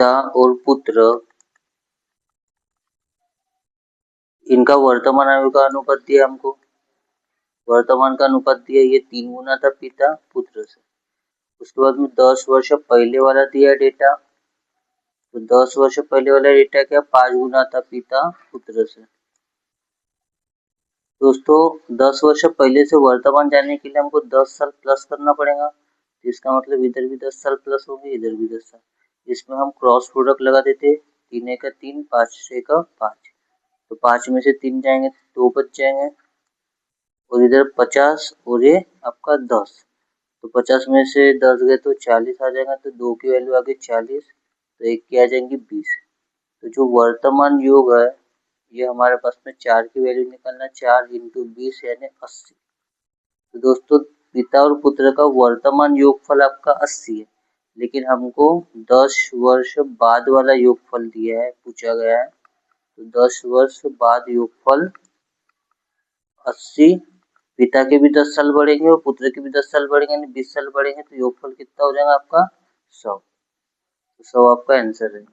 पिता और पुत्र इनका वर्तमान आयु का अनुपात दिया हमको। वर्तमान का अनुपात दिया ये 3 गुना था पिता पुत्र से। उसके बाद में 10 वर्ष पहले वाला दिया डेटा, तो 10 वर्ष पहले वाला डेटा क्या 5 गुना था पिता पुत्र से। दोस्तों 10 वर्ष पहले से वर्तमान जानने के लिए हमको 10 साल प्लस करना पड़ेगा, तो इसका मतलब इधर भी 10 साल प्लस होंगे, इधर भी 10 साल। इसमें हम क्रॉस प्रोडक्ट लगा देते, 3 एक 3, 5 एक 5, तो 5 में से 3 जाएंगे तो 2 बच जाएंगे, और इधर 50 और ये आपका 10, तो 50 में से 10 गए तो 40 आ जाएगा, तो 2 की वैल्यू आ गई 40, तो 1 की आ जाएंगी 20। तो जो वर्तमान योग है ये हमारे पास में 4 की वैल्यू निकालना, 4 इंटू 20 यानी 80। तो दोस्तों पिता और पुत्र का वर्तमान योगफल आपका 80 है, लेकिन हमको 10 वर्ष बाद वाला योगफल दिया है, पूछा गया है। तो 10 वर्ष बाद योगफल 80, पिता के भी 10 साल बढ़ेंगे और पुत्र के भी 10 साल बढ़ेंगे, यानी 20 साल बढ़ेंगे, तो योगफल कितना हो जाएगा आपका 100। तो 100 आपका आंसर है।